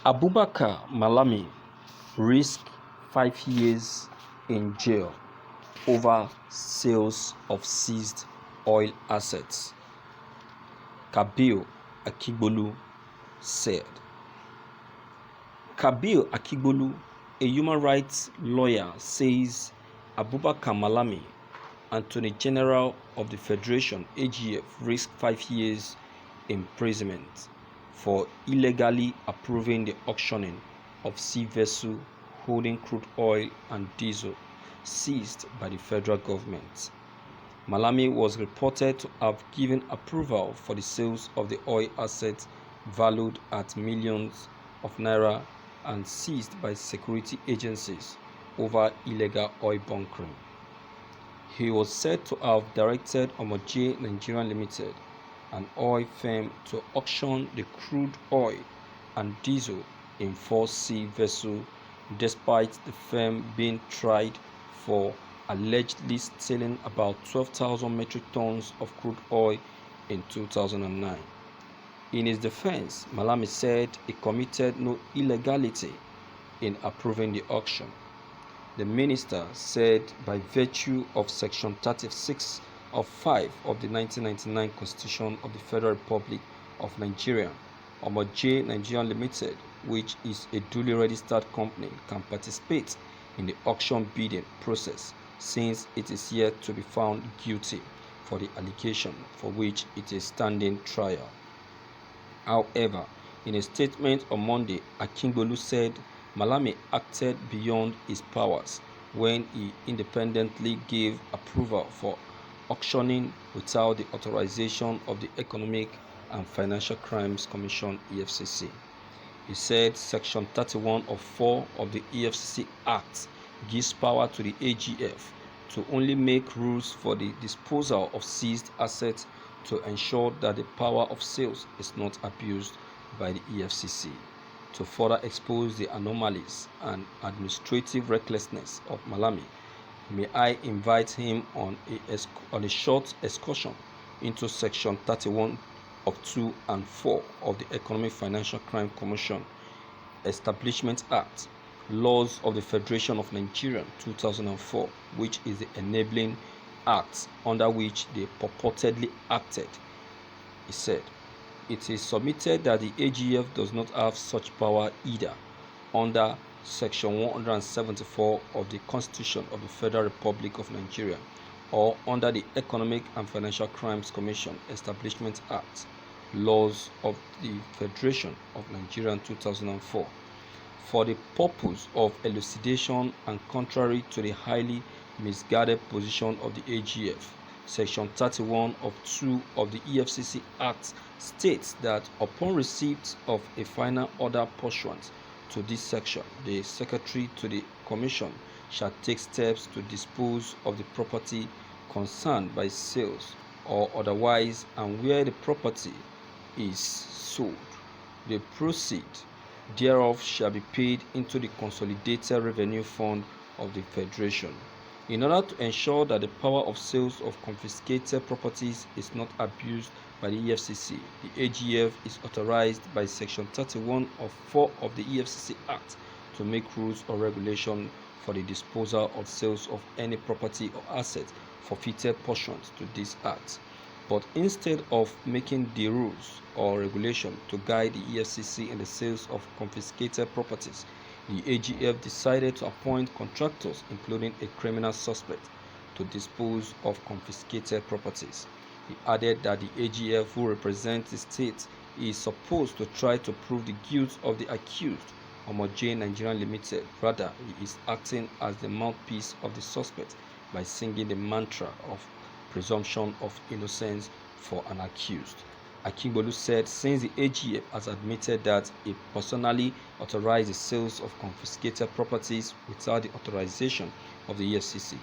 Abubaka Malami risked 5 years in jail over sales of seized oil assets, Kabil Agboola said. Kabil Agboola, a human rights lawyer, says Abubaka Malami, Attorney General of the Federation (AGF), risked 5 years imprisonment for illegally approving the auctioning of sea vessels holding crude oil and diesel seized by the federal government. Malami was reported to have given approval for the sales of the oil assets valued at millions of naira and seized by security agencies over illegal oil bunkering. He was said to have directed Abubaka Nigeria Limited, an oil firm, to auction the crude oil and diesel in 4 sea vessels, despite the firm being tried for allegedly stealing about 12,000 metric tons of crude oil in 2009. In his defense, Malami said he committed no illegality in approving the auction. The minister said by virtue of Section 36 of 5 of the 1999 Constitution of the Federal Republic of Nigeria, Abubaka Nigeria Limited, which is a duly registered company, can participate in the auction bidding process since it is yet to be found guilty for the allegation for which it is standing trial. However, in a statement on Monday, Agboola said Malami acted beyond his powers when he independently gave approval for auctioning without the authorization of the Economic and Financial Crimes Commission (EFCC). He said Section 31 of 4 of the EFCC Act gives power to the AGF to only make rules for the disposal of seized assets to ensure that the power of sales is not abused by the EFCC. To further expose the anomalies and administrative recklessness of Malami, may I invite him on a short excursion into Section 31 of 2 and 4 of the Economic Financial Crime Commission Establishment Act, Laws of the Federation of Nigeria 2004, which is the enabling act under which they purportedly acted. He said, it is submitted that the AGF does not have such power either under Section 174 of the Constitution of the Federal Republic of Nigeria or under the Economic and Financial Crimes Commission Establishment Act, Laws of the Federation of Nigeria 2004, for the purpose of elucidation and contrary to the highly misguided position of the AGF. Section 31 of 2 of the EFCC Act states that upon receipt of a final order pursuant to this section, the Secretary to the Commission shall take steps to dispose of the property concerned by sales or otherwise, and where the property is sold, the proceeds thereof shall be paid into the Consolidated Revenue Fund of the Federation. In order to ensure that the power of sales of confiscated properties is not abused by the EFCC, the AGF is authorized by Section 31 of 4 of the EFCC Act to make rules or regulations for the disposal or sales of any property or asset forfeited pursuant to this Act. But instead of making the rules or regulation to guide the EFCC in the sales of confiscated properties, the AGF decided to appoint contractors, including a criminal suspect, to dispose of confiscated properties. He added that the AGF, who represents the state, is supposed to try to prove the guilt of the accused, Abubaka Nigeria Limited. Rather, he is acting as the mouthpiece of the suspect by singing the mantra of presumption of innocence for an accused. Agboola said since the AGF has admitted that he personally authorized the sales of confiscated properties without the authorization of the EFCC,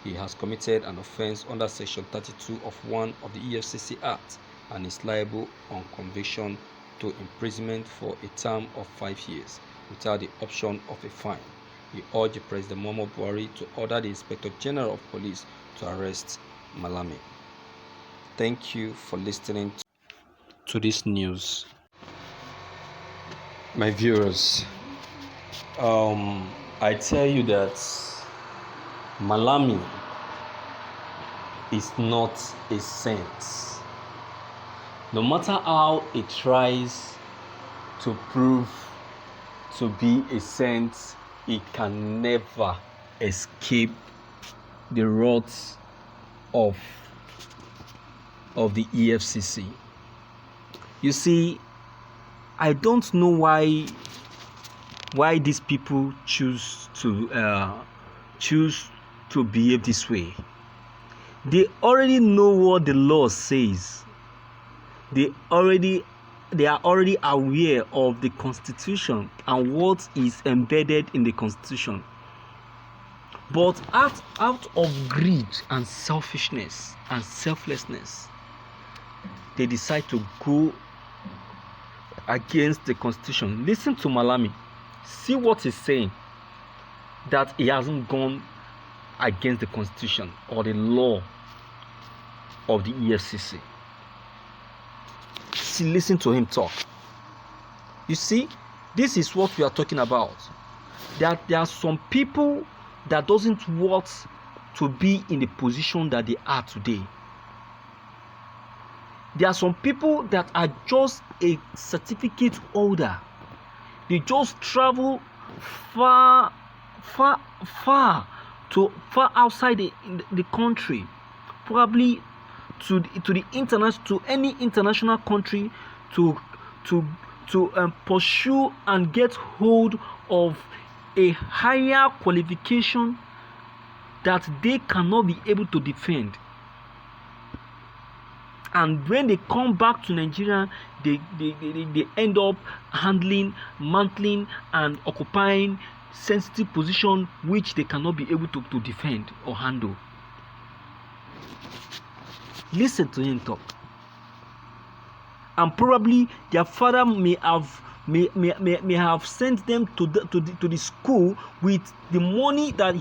he has committed an offense under Section 32 of 1 of the EFCC Act and is liable on conviction to imprisonment for a term of 5 years without the option of a fine. He urged President Muhammadu Buhari to order the Inspector General of Police to arrest Malami. Thank you for listening to this news. My viewers, I tell you that Malami is not a saint. No matter how it tries to prove to be a saint, it can never escape the wrath of the EFCC. You see, I don't know why these people choose to behave this way. They already know what the law says. They are already aware of the Constitution and what is embedded in the Constitution. But out of greed and selfishness and selflessness, they decide to go against the Constitution. Listen to Malami. See what he's saying. That he hasn't gone against the Constitution or the law of the EFCC. See, listen to him talk. You see, this is what we are talking about. That there are some people that doesn't want to be in the position that they are today. There are some people that are just a certificate holder. They just travel far outside the country, probably to any international country to pursue and get hold of a higher qualification that they cannot be able to defend. And when they come back to Nigeria, they end up mantling and occupying sensitive position which they cannot be able to defend or handle. Listen to him talk. And probably their father may have sent them to the school with the money that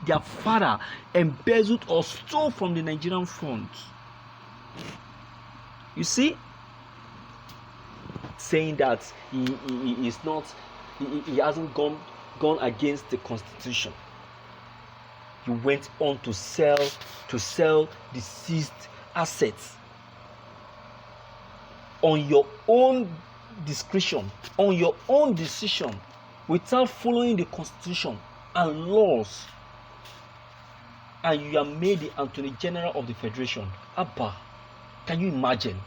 their father embezzled or stole from the Nigerian front. You see, saying that he hasn't gone against the Constitution. He went on to sell the seized assets on your own discretion, on your own decision, without following the Constitution and laws. And you are made the Attorney General of the Federation. Abba, can you imagine?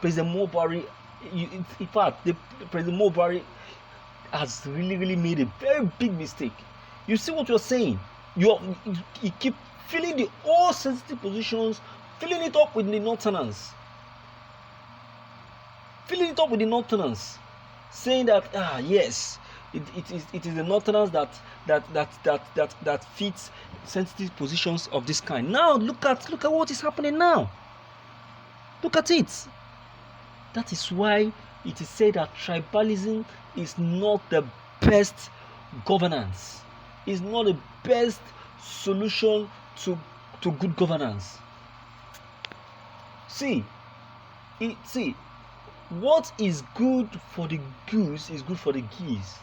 President Mobari, in fact, President Mobari has really made a very big mistake. You see what you're saying? You keep filling the all sensitive positions, filling it up with the Northerners. Saying that yes, it is the Northerners that fits sensitive positions of this kind. Now look at what is happening now. Look at it. That is why it is said that tribalism is not the best governance. It's not the best solution to good governance. See, what is good for the goose is good for the geese.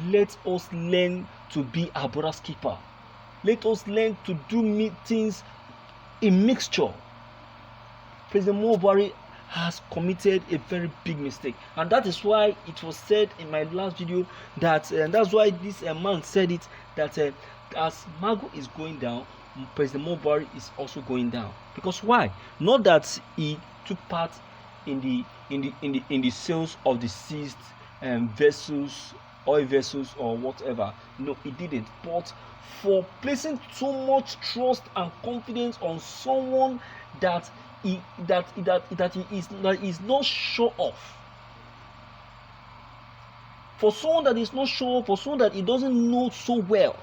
Let us learn to be our brother's keeper. Let us learn to do things in mixture. President Mobari has committed a very big mistake, and that is why it was said in my last video that, and that's why this man said it, that as Mago is going down, President Mobari is also going down. Because why? Not that he took part in the sales of the seized vessels, oil vessels or whatever. No, he didn't. But for placing so much trust and confidence on someone that he is not sure of. For someone that is not sure, for someone that he doesn't know so well,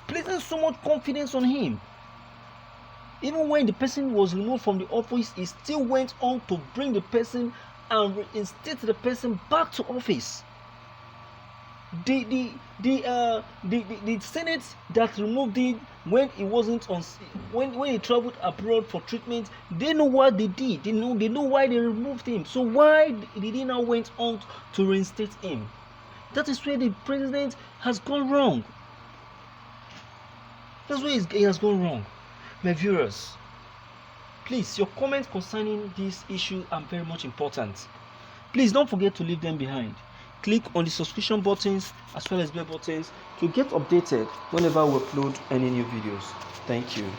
placing so much confidence on him. Even when the person was removed from the office, he still went on to bring the person and reinstate the person back to office. The Senate that removed him when he wasn't on, when he traveled abroad for treatment, they know what they did. They know why they removed him. So why did he now went on to reinstate him? That is where the president has gone wrong. That's where he has gone wrong. My viewers, please, your comments concerning this issue are very much important. Please don't forget to leave them behind. Click on the subscription buttons as well as bell buttons to get updated whenever we upload any new videos. Thank you.